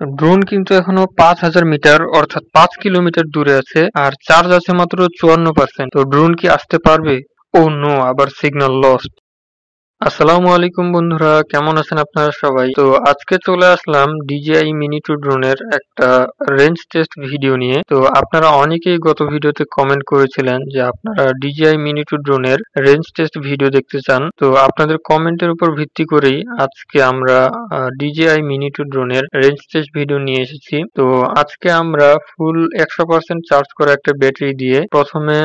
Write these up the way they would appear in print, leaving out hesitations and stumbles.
Drone কিন্তু এখনো ৫,০০০ metre অর্থাৎ ৫ কিলোমিটার দূরে আছে আর চার্জ আছে মাত্র ৫৪%। তো ড্রোন কি আসতে পারবে? ও নো, আবার সিগন্যাল লস্ট। আসসালামু আলাইকুম বন্ধুরা, কেমন আছেন আপনারা সবাই? তো আজকে চলে আসলাম DJI Mini 2 ড্রোনের একটা রেঞ্জ টেস্ট ভিডিও নিয়ে। তো আপনারা অনেকেই গত ভিডিওতে কমেন্ট করেছিলেন যে আপনারা DJI Mini 2 ড্রোনের রেঞ্জ টেস্ট ভিডিও দেখতে চান। তো আপনাদের কমেন্টের উপর ভিত্তি করেই আজকে আমরা DJI Mini 2 ড্রোনের রেঞ্জ টেস্ট ভিডিও নিয়ে এসেছি। তো আজকে আমরা ফুল 100% চার্জ করা একটা ব্যাটারি দিয়ে প্রথমে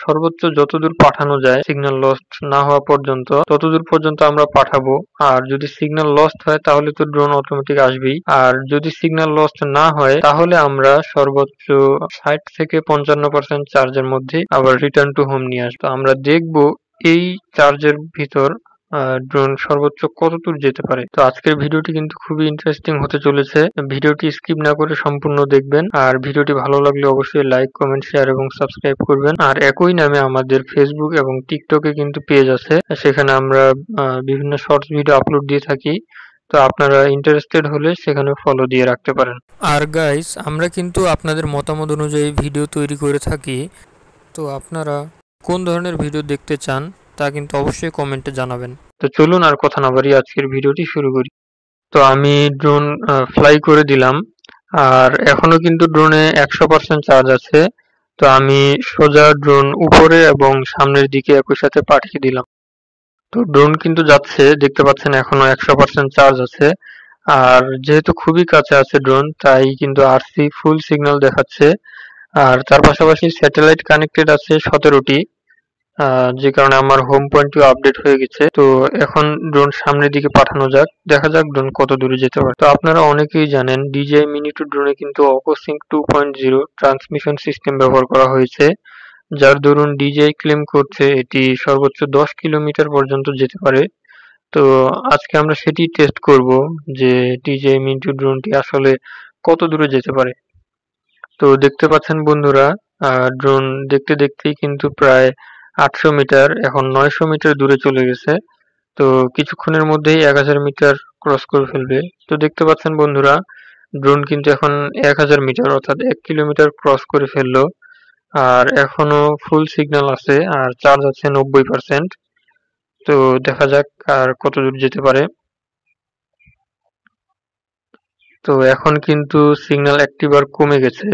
সর্বোচ্চ যতদূর পাঠানো যায় সিগন্যাল লস্ট না হওয়া পর্যন্ত ততদূর পর্যন্ত আমরা পাঠাবো। আর যদি সিগন্যাল লস্ট হয় তাহলে তো ড্রোন অটোমেটিক আসবেই। আর যদি সিগন্যাল লস্ট না হয় তাহলে আমরা সর্বোচ্চ ৬০ থেকে ৫৫% চার্জের মধ্যে আবার রিটার্ন টু হোম নিয়ে আসবো। আমরা দেখবো এই চার্জের ভিতর ড্রোন সর্বোচ্চ কতদূর যেতে পারে। তো আজকের ভিডিওটি কিন্তু খুবই ইন্টারেস্টিং হতে চলেছে। ভিডিওটি স্কিপ না করে সম্পূর্ণ দেখবেন। আর ভিডিওটি ভালো লাগলে অবশ্যই লাইক, কমেন্ট, শেয়ার এবং সাবস্ক্রাইব করবেন। আর একই নামে আমাদের ফেসবুক এবং টিকটকে কিন্তু পেজ আছে, সেখানে আমরা বিভিন্ন শর্টস ভিডিও আপলোড দিয়ে থাকি। তো আপনারা ইন্টারেস্টেড হলে সেখানে ফলো দিয়ে রাখতে পারেন। আর গাইস, আমরা কিন্তু আপনাদের মতামত অনুযায়ী ভিডিও তৈরি করে থাকি। তো আপনারা কোন ধরনের ভিডিও দেখতে চান তা কিন্তু অবশ্যই কমেন্টে জানাবেন। তো চলুন আর কথা না বাড়িয়ে আজকের ভিডিওটি শুরু করি। তো আমি ড্রোন ফ্লাই করে দিলাম আর এখনো কিন্তু ড্রোনে 100% চার্জ আছে। তো আমি সোজা ড্রোন উপরে এবং সামনের দিকে একই সাথে পাঠিয়ে দিলাম। তো ড্রোন কিন্তু যাচ্ছে, দেখতে পাচ্ছেন এখনো 100% চার্জ আছে। আর যেহেতু খুবই কাছে আছে ড্রোন, তাই কিন্তু আরসি ফুল সিগন্যাল দেখাচ্ছে। আর তার পাশাপাশি স্যাটেলাইট কানেক্টেড আছে 17টি, যে কারণে আমার হোম পয়েন্টটিও আপডেট হয়ে গেছে। তো এখন ড্রোন সামনের দিকে পাঠানো যাক, দেখা যাক ড্রোন কত দূরে যেতে পারে। তো আপনারা অনেকেই জানেন DJI Mini 2 ড্রোনে কিন্তু OcoSync 2.0 ট্রান্সমিশন সিস্টেম ব্যবহার করা হয়েছে, যার দরুন DJI ক্লেম করছে এটি সর্বোচ্চ 10 কিলোমিটার পর্যন্ত যেতে পারে। তো আজকে আমরা সেটি টেস্ট করব যে DJI Mini 2 ড্রোনটি আসলে কত দূরে যেতে পারে। তো দেখতে পাচ্ছেন বন্ধুরা, ড্রোন দেখতে দেখতেই কিন্তু প্রায় 800 মিটার, এখন 900 মিটার দূরে চলে গেছে। তো কিছুক্ষণের মধ্যেই 1000 মিটার ক্রস করে ফেলবে। তো দেখতে পাচ্ছেন বন্ধুরা, ড্রোন কিন্তু এখন 1000 মিটার অর্থাৎ 1 কিলোমিটার ক্রস করে ফেললো। আর এখনো ফুল সিগন্যাল আছে আর চার্জ আছে 90%। তো দেখা যাক আর কত দূর যেতে পারে। তো এখন কিন্তু সিগন্যাল একটি বার কমে গেছে,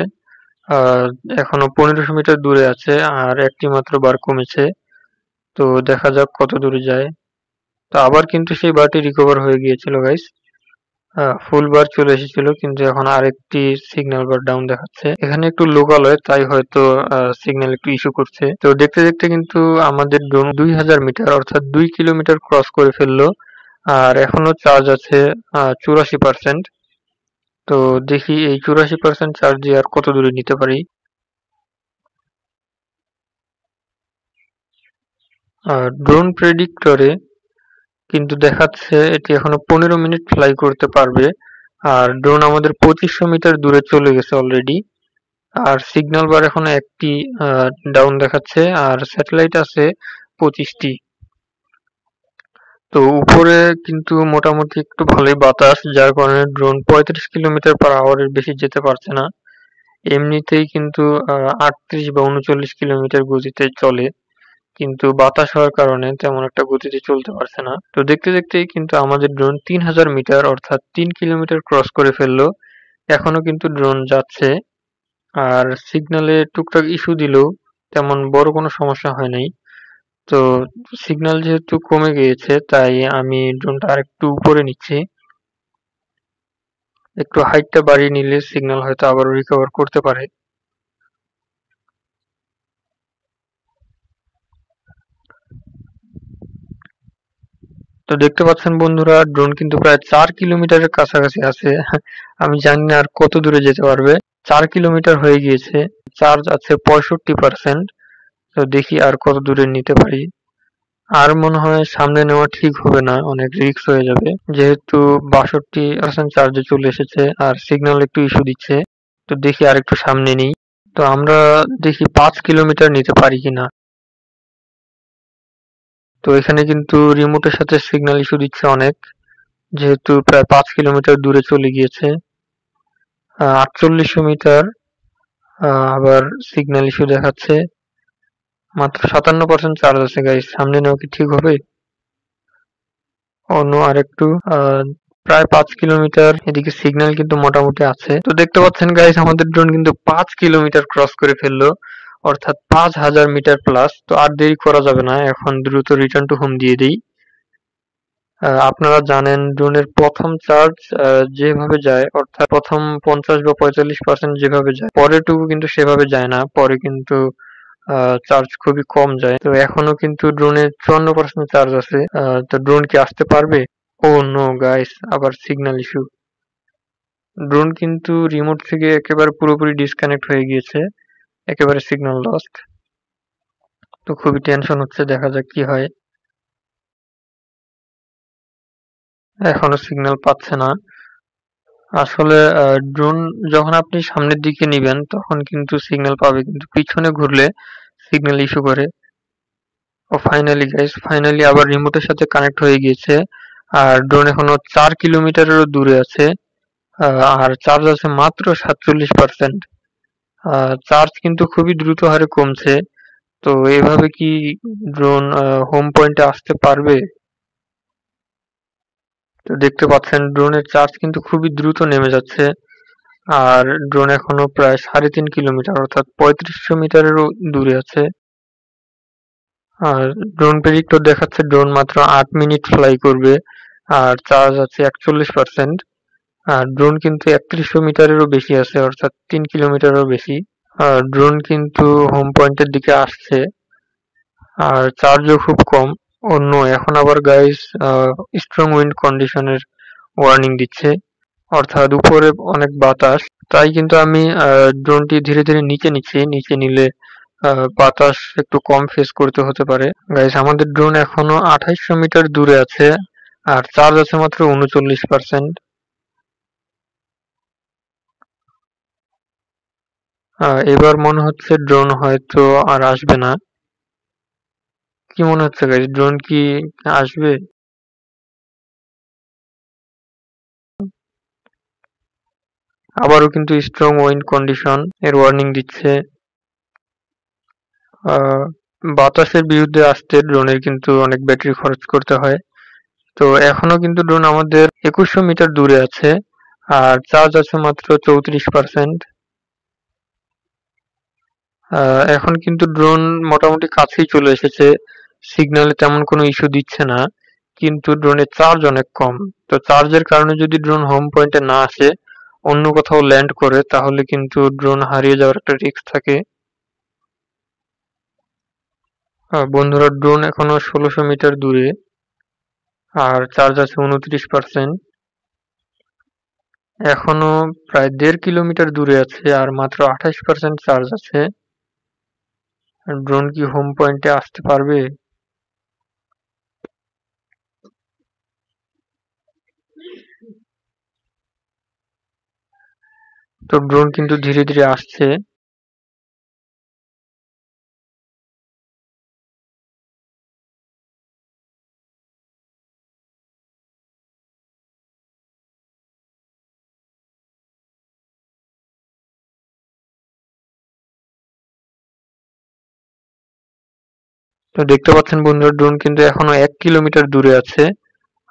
এখনো 1500 মিটার দূরে আছে আর একটি মাত্র বার কমেছে। তো দেখা যাক কত দূরে যায়। তো আবার কিন্তু সেই বারটি রিকভার হয়ে গিয়েছিল গাইস, ফুল বার চলে এসেছিল কিন্তু এখন আরেকটি সিগন্যাল বার ডাউন দেখাচ্ছে। এখানে একটু লোকালয়, তাই হয়তো সিগন্যাল একটু ইস্যু করছে। তো দেখতে দেখতে কিন্তু আমাদের ড্রোন 2000 মিটার অর্থাৎ 2 কিলোমিটার ক্রস করে ফেললো আর এখনো চার্জ আছে 84%। তো দেখি এই 84% চার্জ দিয়ে আর কত দূরে নিতে পারি। ড্রোন প্রেডিক্টরে কিন্তু দেখাচ্ছে এটি এখনো 15 মিনিট ফ্লাই করতে পারবে। আর ড্রোন আমাদের 2500 মিটার দূরে চলে গেছে অলরেডি। আর সিগন্যাল বার এখন একটি ডাউন দেখাচ্ছে আর স্যাটেলাইট আছে 25টি। তো উপরে কিন্তু মোটামুটি একটু ভালোই বাতাস, যার কারণে ড্রোন 35 কিলোমিটার পার আওয়ারের বেশি যেতে পারছে না। এমনিতেই কিন্তু 38 বা 39 কিলোমিটার গতিতে চলে, কিন্তু বাতাস হওয়ার কারণে তেমন একটা গতিতে চলতে পারছে না। তো দেখতে দেখতেই কিন্তু আমাদের ড্রোন 3000 মিটার অর্থাৎ 3 কিলোমিটার ক্রস করে ফেললো। এখনো কিন্তু ড্রোন যাচ্ছে আর সিগন্যালে টুকটাক ইস্যু দিলেও তেমন বড় কোনো সমস্যা হয় নাই। তো সিগন্যাল যেহেতু কমে গিয়েছে তাই আমি ড্রোনটা আরেকটু উপরে নিচ্ছি। একটু হাইটটা বাড়িয়ে নিলে সিগন্যাল হয়তো আবারও রিকভার করতে পারে। তো দেখতে পাচ্ছেন বন্ধুরা, ড্রোন কিন্তু প্রায় 4 কিলোমিটারের কাছাকাছি আছে। আমি জানি না আর কত দূরে যেতে পারবে। 4 কিলোমিটার হয়ে গিয়েছে, চার্জ আছে 65%। তো দেখি আর কত দূরে নিতে পারি। আর মনে হয় সামনে নেওয়া ঠিক হবে না, অনেক রিস্ক হয়ে যাবে, যেহেতু 62% চার্জে চলে এসেছে আর সিগন্যাল একটু ইস্যু দিচ্ছে। তো দেখি আর একটু সামনে নিই। তো আমরা দেখি 5 কিলোমিটার নিতে পারি কিনা। তো এখানে কিন্তু রিমোটের সাথে সিগন্যাল ইস্যু দিচ্ছে অনেক, যেহেতু প্রায় 5 কিলোমিটার দূরে চলে গিয়েছে। 4800 মিটার। আবার সিগন্যাল ইস্যু দেখাচ্ছে, মাত্র 57% চার্জ আছে গাইস। সামনে নেওয়া কি ঠিক হবে? অন্য আরেকটু প্রায় 5 কিলোমিটার, এদিকে সিগন্যাল কিন্তু মোটামুটি আছে। তো দেখতে পাচ্ছেন গাইস, আমাদের ড্রোন কিন্তু 5 কিলোমিটার ক্রস করে ফেললো, অর্থাৎ 5000 মিটার প্লাস। তো আর দেরি করা যাবে না, এখন দ্রুত রিটার্ন টু হোম দিয়ে দিই। আপনারা জানেন ড্রোনের প্রথম চার্জ যেভাবে যায়, অর্থাৎ প্রথম 50 বা 45% যেভাবে যায়, পরেরটুকু কিন্তু সেভাবে যায় না। পরে কিন্তু চার্জ খুবই কম যায়। তো এখনো কিন্তু ড্রোনের 54% চার্জ আছে। তো ড্রোন কি আসতে পারবে? ও নো গাইস, আবার সিগন্যাল ইস্যু। ড্রোন কিন্তু রিমোট থেকে একেবারে পুরোপুরি ডিসকানেক্ট হয়ে গিয়েছে, একেবারে সিগন্যাল লস্ট। তো খুবই টেনশন হচ্ছে, দেখা যাক কি হয়। এখনো সিগন্যাল পাচ্ছে না। আসলে ড্রোন যখন আপনি সামনের দিকে নিবেন তখন কিন্তু সিগন্যাল পাবে, কিন্তু পিছনে ঘুরলে সিগন্যাল ইস্যু করে। ও ফাইনালি গাইস, ফাইনালি আবার রিমোটের সাথে কানেক্ট হয়ে গিয়েছে। আর ড্রোন এখনো 4 কিলোমিটারেরও দূরে আছে। আর চার্জ আছে মাত্র 47%। চার্জ কিন্তু খুবই দ্রুত হারে কমছে। তো এভাবে কি ড্রোন হোম পয়েন্টে আসতে পারবে? তো দেখতে পাচ্ছেন ড্রোনের চার্জ কিন্তু খুবই দ্রুত নেমে যাচ্ছে। আর ড্রোন এখনো প্রায় 3.5 কিলোমিটার, অর্থাৎ 3500 মিটারেরও দূরে আছে। আর ড্রোন প্রেডিক্টর দেখাচ্ছে ড্রোন মাত্র 8 মিনিট ফ্লাই করবে, আর চার্জ আছে 41%। আর ড্রোন কিন্তু 3100 মিটারেরও বেশি আছে, অর্থাৎ 3 কিলোমিটারেরও বেশি। আর ড্রোন কিন্তু হোম পয়েন্টের দিকে আসছে, আর চার্জও খুব কম। অন্য এখন আবার গাইস স্ট্রং উইন্ড কন্ডিশনের ওয়ার্নিং দিচ্ছে, অর্থাৎ উপরে অনেক বাতাস। তাই কিন্তু আমি ড্রোনটি ধীরে ধীরে নিচে নিচ্ছি, নিচে নিলে বাতাস একটু কম ফেস করতে হতে পারে। গাইস, আমাদের ড্রোন এখনো 2800 মিটার দূরে আছে, আর চার্জ আছে মাত্র 39%। এবার মনে হচ্ছে ড্রোন হয়তো আর আসবে না। কি মনে হচ্ছে গাইস, ড্রোন কি আসবে? আবারও কিন্তু স্ট্রং উইন্ড কন্ডিশন এর ওয়ার্নিং দিচ্ছে। আহ, বাতাসের বিরুদ্ধে আসতে ড্রোনের কিন্তু অনেক ব্যাটারি খরচ করতে হয়। তো এখনো কিন্তু ড্রোন আমাদের 2100 মিটার দূরে আছে, আর চার্জ আছে মাত্র 34%। এখন কিন্তু ড্রোন মোটামুটি কাছেই চলে এসেছে, সিগন্যালে তেমন কোনো ইস্যু দিচ্ছে না, কিন্তু ড্রোনের চার্জ অনেক কম। তো চার্জের কারণে যদি ড্রোন হোম পয়েন্টে না আসে, অন্য কোথাও ল্যান্ড করে, তাহলে কিন্তু ড্রোন হারিয়ে যাওয়ার একটা রিস্ক থাকে। বন্ধুরা, ড্রোন এখনো 1600 মিটার দূরে, আর চার্জ আছে 29%। এখনো প্রায় 1.5 কিলোমিটার দূরে আছে, আর মাত্র 28% চার্জ আছে। ড্রোন কি হোম পয়েন্টে আসতে পারবে? তো ড্রোন কিন্তু ধীরে ধীরে আসছে। তো দেখতে পাচ্ছেন বন্ধুরা, ড্রোন কিন্তু এখনো 1 কিলোমিটার দূরে আছে,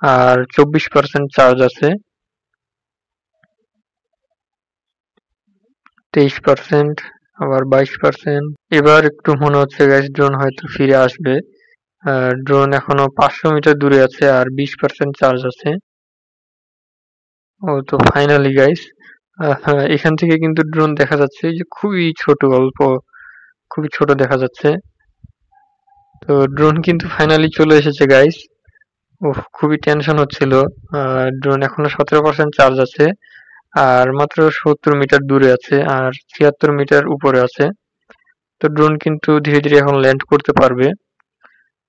আর 24% চার্জ আছে। 23%, আবার 22%। এবার একটু মনে হচ্ছে গাইস ড্রোন হয়তো ফিরে আসবে। ড্রোন এখনো 500 মিটার দূরে আছে, আর 20% চার্জ আছে। ও তো ফাইনালি গাইস, এখান থেকে কিন্তু ড্রোন দেখা যাচ্ছে যে খুবই ছোট, অল্প খুবই ছোট দেখা যাচ্ছে। তো ড্রোন কিন্তু ফাইনালি চলে এসেছে গাইস। ওহ, খুবই টেনশন হচ্ছিল। ড্রোন এখনো 17% চার্জ আছে, আর মাত্র 70 মিটার দূরে আছে, আর 76 মিটার উপরে আছে। তো ড্রোন কিন্তু ধীরে ধীরে এখন ল্যান্ড করতে পারবে।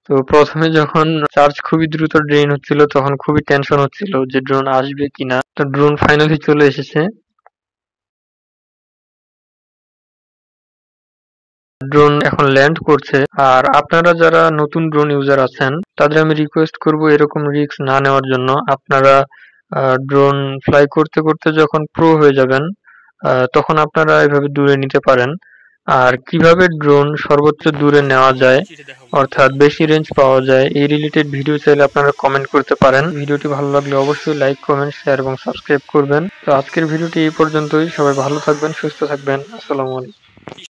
তো প্রথমে যখন চার্জ খুবই দ্রুত ড্রেন হচ্ছিল, তখন খুবই টেনশন হচ্ছিল যে ড্রোন আসবে কিনা। তো ড্রোন ফাইনালি চলে এসেছে। ড্রোন এখন ল্যান্ড করছে। আর আপনারা যারা নতুন ড্রোন ইউজার আছেন, তাদের আমি রিকোয়েস্ট করব এরকম রিস্ক না নেওয়ার জন্য। আপনারা ড্রোন ফ্লাই করতে করতে যখন প্রো হয়ে যাবেন, তখন আপনারা এভাবে দূরে নিতে পারেন। আর কিভাবে ড্রোন সর্বোচ্চ দূরে নেওয়া যায় অর্থাৎ বেশি রেঞ্জ পাওয়া যায় এই রিলেটেড ভিডিও চাইলে আপনারা কমেন্ট করতে পারেন। ভিডিওটি ভালো লাগলে অবশ্যই লাইক, কমেন্ট, শেয়ার এবং সাবস্ক্রাইব করবেন। তো আজকের ভিডিওটি এই পর্যন্তই। সবাই ভালো থাকবেন, সুস্থ থাকবেন। আসসালামু আলাইকুম।